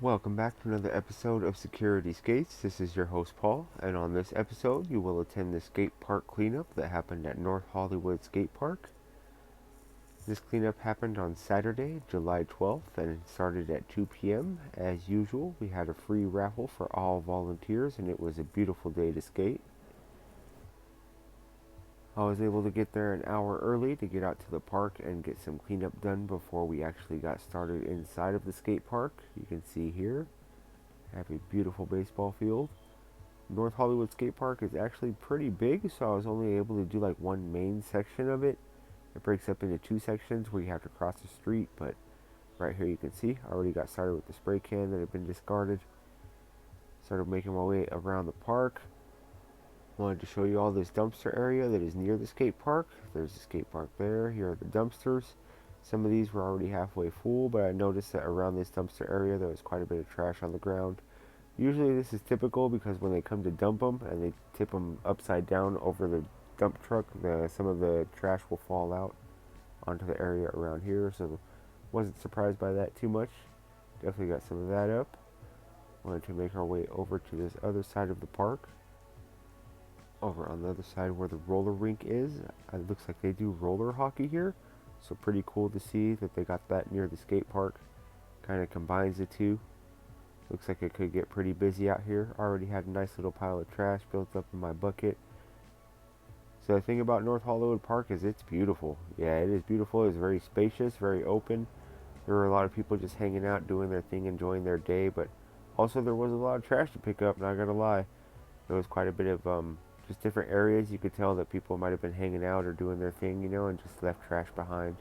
Welcome back to another episode of Security Skates. This is your host Paul, and on this episode, you will attend the skate park cleanup that happened at North Hollywood Skate Park. This cleanup happened on Saturday, July 12th, and it started at 2 p.m. As usual, we had a free raffle for all volunteers, and it was a beautiful day to skate. I was able to get there an hour early to get out to the park and get some cleanup done before we actually got started inside of the skate park. You can see here, I have a beautiful baseball field. North Hollywood Skate Park is actually pretty big, so I was only able to do like one main section of it. It breaks up into two sections where you have to cross the street, but right here you can see I already got started with the spray can that had been discarded. Started making my way around the park. Wanted to show you all this dumpster area that is near the skate park. There's the skate park there. Here are the dumpsters. Some of these were already halfway full, but I noticed that around this dumpster area there was quite a bit of trash on the ground. Usually this is typical because when they come to dump them and they tip them upside down over the dump truck, some of the trash will fall out onto the area around here, so wasn't surprised by that too much. Definitely got some of that up. Wanted to make our way over to this other side of the park. Over on the other side where the roller rink is, it looks like they do roller hockey here, so pretty cool to see that they got that near the skate park. Kind of combines the two. Looks like it could get pretty busy out here. Already had a nice little pile of trash built up in my bucket. So the thing about North Hollywood Park is it's beautiful. Yeah, it is beautiful. It's very spacious, very open. There were a lot of people just hanging out, doing their thing, enjoying their day, but also there was a lot of trash to pick up, not gonna lie. There was quite a bit of just different areas. You could tell that people might have been hanging out or doing their thing, and just left trash behind.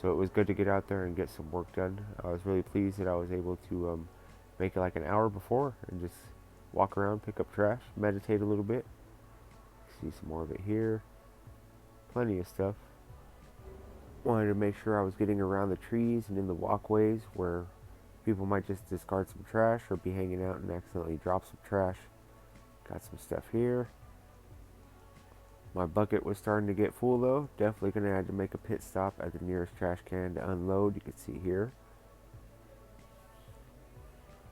So it was good to get out there and get some work done. I was really pleased that I was able to make it like an hour before and just walk around, pick up trash, meditate a little bit. See some more of it here. Plenty of stuff. Wanted to make sure I was getting around the trees and in the walkways where people might just discard some trash or be hanging out and accidentally drop some trash. Got some stuff here. My bucket was starting to get full though. Definitely gonna have to make a pit stop at the nearest trash can to unload. You can see here.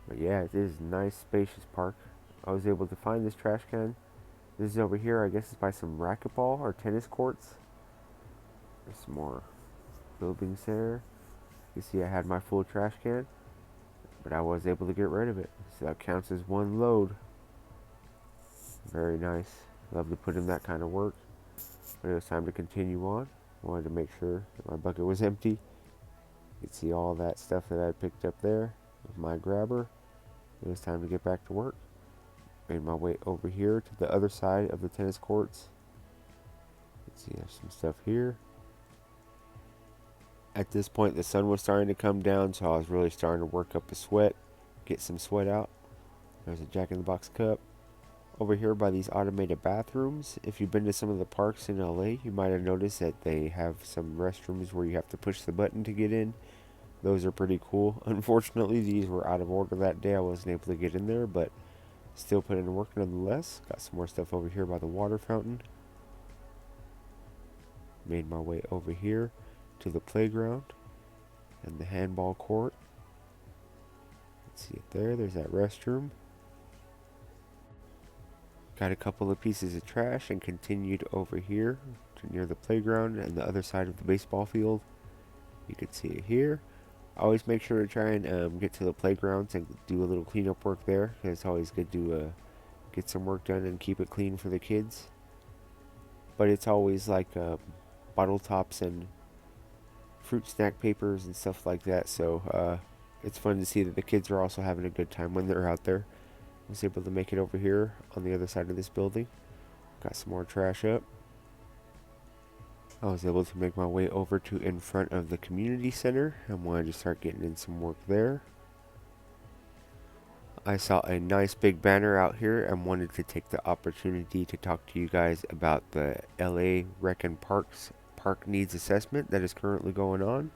But yeah, it is a nice, spacious park. I was able to find this trash can. This is over here, I guess it's by some racquetball or tennis courts. There's some more buildings there. You see I had my full trash can, but I was able to get rid of it. So that counts as one load. Very nice. Love to put in that kind of work. But it was time to continue on. Wanted to make sure that my bucket was empty. You can see all that stuff that I picked up there with my grabber. It was time to get back to work. Made my way over here to the other side of the tennis courts. Let's see, there's some stuff here. At this point, the sun was starting to come down, so I was really starting to work up a sweat, get some sweat out. There's a Jack in the Box cup. Over here by these automated bathrooms, if you've been to some of the parks in LA, you might have noticed that they have some restrooms where you have to push the button to get in. Those are pretty cool. Unfortunately, these were out of order that day. I wasn't able to get in there, but still put in work nonetheless. Got some more stuff over here by the water fountain. Made my way over here to the playground and the handball court. Let's see it there. There's that restroom. Got a couple of pieces of trash and continued over here to near the playground and the other side of the baseball field. You can see it here. I always make sure to try and get to the playgrounds and do a little cleanup work there. It's always good to get some work done and keep it clean for the kids. But it's always like bottle tops and fruit snack papers and stuff like that. So it's fun to see that the kids are also having a good time when they're out there. I was able to make it over here on the other side of this building. Got some more trash up. I was able to make my way over to in front of the community center and wanted to start getting in some work there. I saw a nice big banner out here and wanted to take the opportunity to talk to you guys about the LA Rec and Parks Park Needs Assessment that is currently going on.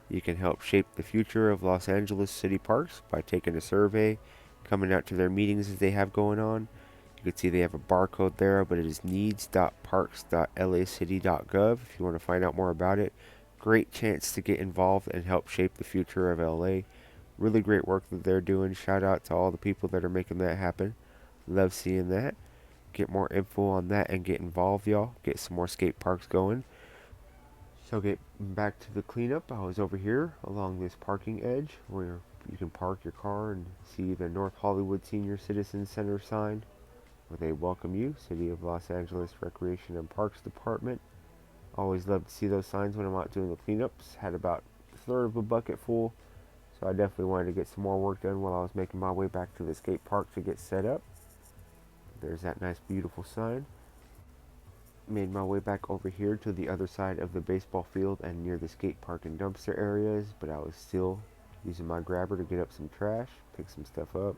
You can help shape the future of Los Angeles city parks by taking a survey, coming out to their meetings as they have going on. You can see they have a barcode there, but it is needs.parks.lacity.gov if you want to find out more about it. Great chance to get involved and help shape the future of LA. Really great work that they're doing. Shout out to all the people that are making that happen. Love seeing that. Get more info on that and get involved, y'all. Get some more skate parks going. So get back to the cleanup. I was over here along this parking edge where you can park your car and see the North Hollywood Senior Citizen Center sign where they welcome you, City of Los Angeles Recreation and Parks Department. Always love to see those signs when I'm out doing the cleanups. Had about a third of a bucket full, so I definitely wanted to get some more work done while I was making my way back to the skate park to get set up. There's that nice beautiful sign. Made my way back over here to the other side of the baseball field and near the skate park and dumpster areas, but I was still using my grabber to get up some trash, pick some stuff up.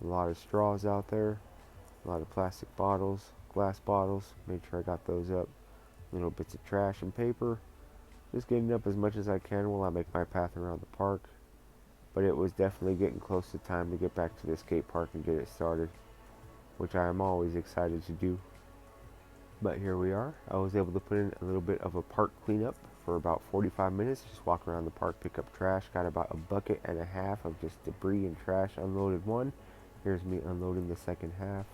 A lot of straws out there, a lot of plastic bottles, glass bottles. Made sure I got those up. Little bits of trash and paper. Just getting up as much as I can while I make my path around the park. But it was definitely getting close to time to get back to the skate park and get it started, which I am always excited to do. But here we are. I was able to put in a little bit of a park cleanup for about 45 minutes. Just walk around the park, pick up trash. Got about a bucket and a half of just debris and trash. Unloaded one. Here's me unloading the second half.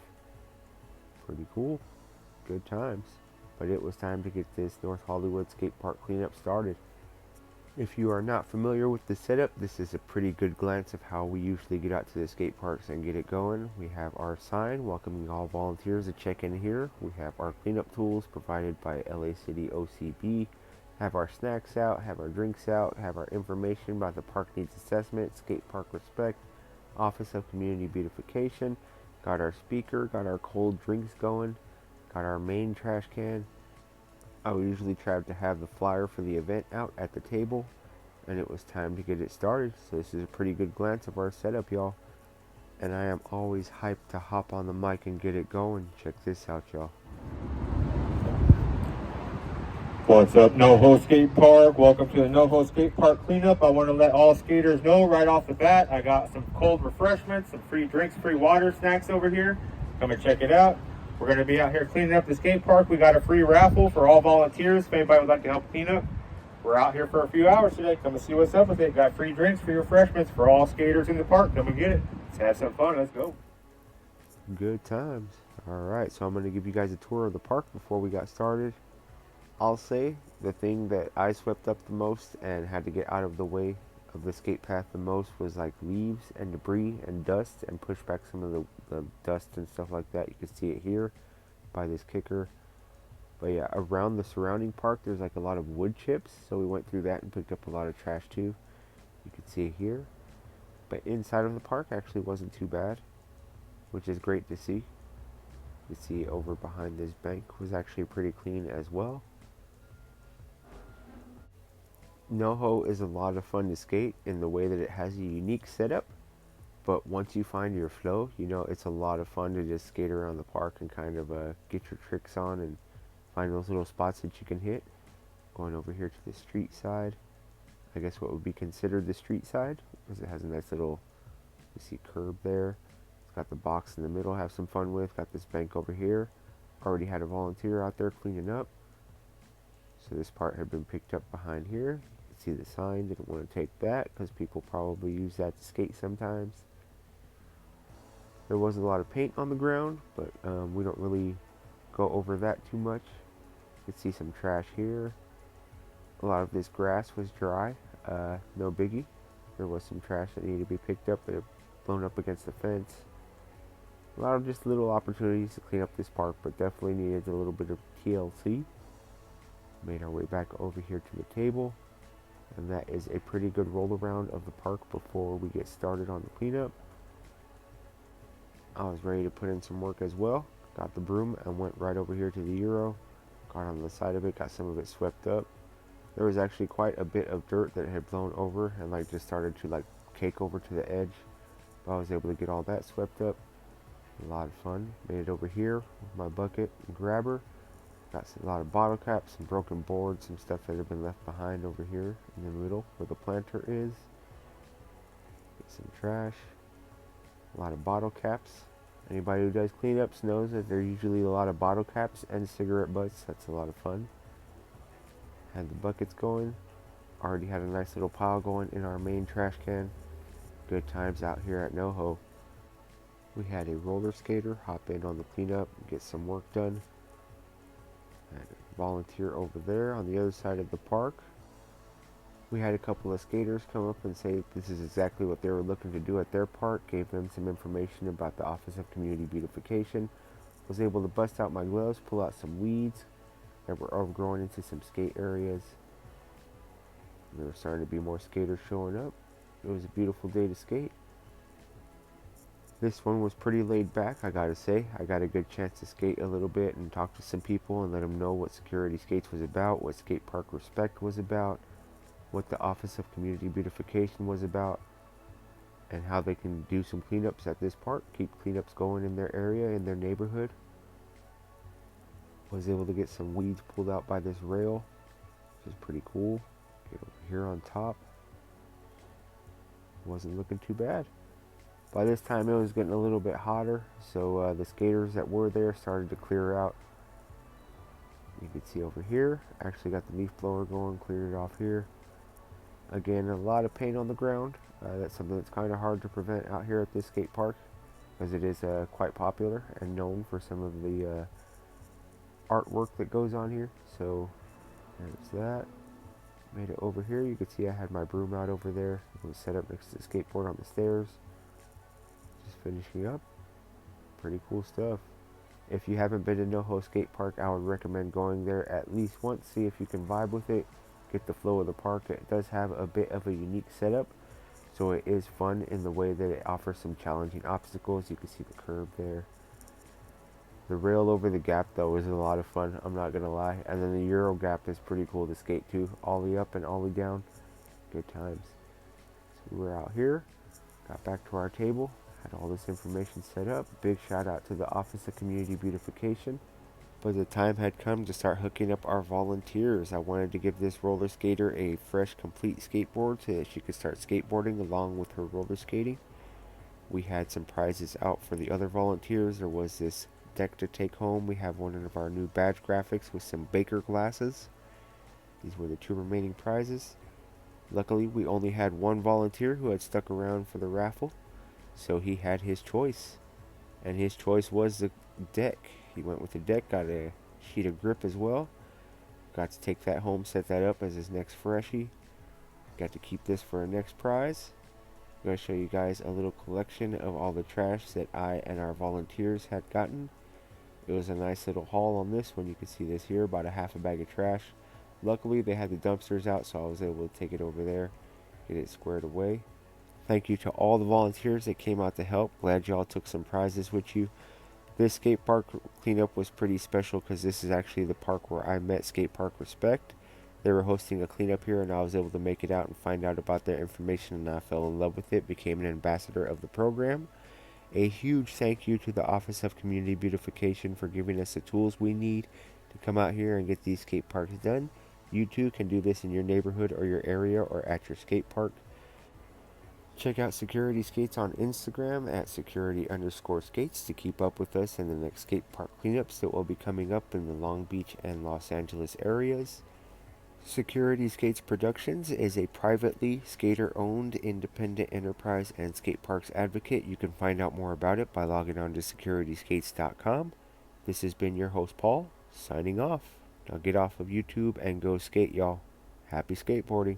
Pretty cool. Good times. But it was time to get this North Hollywood skate park cleanup started. If you are not familiar with the setup, this is a pretty good glance of how we usually get out to the skate parks and get it going. We have our sign welcoming all volunteers to check in here. We have our cleanup tools provided by LA City OCB. Have our snacks out, have our drinks out, have our information about the park needs assessment, skate park respect, Office of Community Beautification. Got our speaker, got our cold drinks going, got our main trash can. I would usually try to have the flyer for the event out at the table, and it was time to get it started. So this is a pretty good glance of our setup, y'all. And I am always hyped to hop on the mic and get it going. Check this out, y'all. What's up, NoHo Skate Park? Welcome to the NoHo Skate Park cleanup. I want to let all skaters know right off the bat, I got some cold refreshments, some free drinks, free water, snacks over here. Come and check it out. We're going to be out here cleaning up the skate park. We got a free raffle for all volunteers. If anybody would like to help clean up, we're out here for a few hours today. Come and see what's up with it. Got free drinks, free refreshments for all skaters in the park. Come and get it. Let's have some fun. Let's go. Good times. Alright, so I'm going to give you guys a tour of the park before we got started. I'll say the thing that I swept up the most and had to get out of the way of the skate path the most was like leaves and debris and dust, and push back some of the dust and stuff like that. You can see it here by this kicker. But yeah, around the surrounding park there's like a lot of wood chips, so we went through that and picked up a lot of trash too. You can see it here. But inside of the park actually wasn't too bad, which is great to see. You see over behind this bank was actually pretty clean as well. NoHo is a lot of fun to skate in the way that it has a unique setup, but once you find your flow, you know, it's a lot of fun to just skate around the park and kind of get your tricks on and find those little spots that you can hit. Going over here to the street side, I guess what would be considered the street side, because it has a nice little, you see, curb there. It's got the box in the middle, have some fun with. Got this bank over here. Already had a volunteer out there cleaning up. So this part had been picked up behind here. See the sign, didn't want to take that because people probably use that to skate sometimes. There was a lot of paint on the ground, but we don't really go over that too much. You can see some trash here. A lot of this grass was dry, no biggie. There was some trash that needed to be picked up that had blown up against the fence. A lot of just little opportunities to clean up this park, but definitely needed a little bit of TLC. Made our way back over here to the table. And that is a pretty good roll around of the park before we get started on the cleanup. I was ready to put in some work as well. Got the broom and went right over here to the Euro. Got on the side of it, got some of it swept up. There was actually quite a bit of dirt that had blown over and like just started to like cake over to the edge. But I was able to get all that swept up. A lot of fun. Made it over here with my bucket and grabber. Got a lot of bottle caps, some broken boards, some stuff that had been left behind over here in the middle where the planter is. Get some trash. A lot of bottle caps. Anybody who does cleanups knows that there's usually a lot of bottle caps and cigarette butts. That's a lot of fun. Had the buckets going. Already had a nice little pile going in our main trash can. Good times out here at NoHo. We had a roller skater hop in on the cleanup and get some work done. Had a volunteer over there on the other side of the park. We had a couple of skaters come up and say this is exactly what they were looking to do at their park. Gave them some information about the Office of Community Beautification. Was able to bust out my gloves, pull out some weeds that were overgrowing into some skate areas. There were starting to be more skaters showing up. It was a beautiful day to skate. This one was pretty laid back, I gotta say. I got a good chance to skate a little bit and talk to some people and let them know what Security Skates was about, what Skate Park Respect was about, what the Office of Community Beautification was about, and how they can do some cleanups at this park, keep cleanups going in their area, in their neighborhood. Was able to get some weeds pulled out by this rail, which is pretty cool. Get over here on top. Wasn't looking too bad. By this time it was getting a little bit hotter, so the skaters that were there started to clear out. You can see over here, actually got the leaf blower going, cleared it off here. Again, a lot of paint on the ground. That's something that's kind of hard to prevent out here at this skate park, because it is quite popular and known for some of the artwork that goes on here. So there's that. Made it over here. You can see I had my broom out over there. It was set up next to the skateboard on the stairs. Just finishing up. Pretty cool stuff. If you haven't been to NoHo Skate Park, I would recommend going there at least once. See if you can vibe with it. Get the flow of the park. It does have a bit of a unique setup, so it is fun in the way that it offers some challenging obstacles. You can see the curb there. The rail over the gap though is a lot of fun, I'm not gonna lie. And then the Euro gap is pretty cool to skate too. Ollie up and ollie down. Good times. So we're out here. Got back to our table. Had all this information set up. Big shout out to the Office of Community Beautification. But the time had come to start hooking up our volunteers. I wanted to give this roller skater a fresh, complete skateboard so that she could start skateboarding along with her roller skating. We had some prizes out for the other volunteers. There was this deck to take home. We have one of our new badge graphics with some Baker glasses. These were the 2 remaining prizes. Luckily, we only had one volunteer who had stuck around for the raffle, so he had his choice. And his choice was the deck. He went with the deck, got a sheet of grip as well. Got to take that home, set that up as his next freshie. Got to keep this for our next prize. I'm going to show you guys a little collection of all the trash that I and our volunteers had gotten. It was a nice little haul on this one. You can see this here, about a half a bag of trash. Luckily, they had the dumpsters out, so I was able to take it over there, get it squared away. Thank you to all the volunteers that came out to help. Glad y'all took some prizes with you. This skate park cleanup was pretty special because this is actually the park where I met Skate Park Respect. They were hosting a cleanup here, and I was able to make it out and find out about their information, and I fell in love with it, became an ambassador of the program. A huge thank you to the Office of Community Beautification for giving us the tools we need to come out here and get these skate parks done. You too can do this in your neighborhood or your area or at your skate park. Check out Security Skates on Instagram at security_skates to keep up with us in the next skate park cleanups that will be coming up in the Long Beach and Los Angeles areas. Security Skates Productions is a privately skater-owned independent enterprise and skate parks advocate. You can find out more about it by logging on to securityskates.com. This has been your host, Paul, signing off. Now get off of YouTube and go skate, y'all. Happy skateboarding.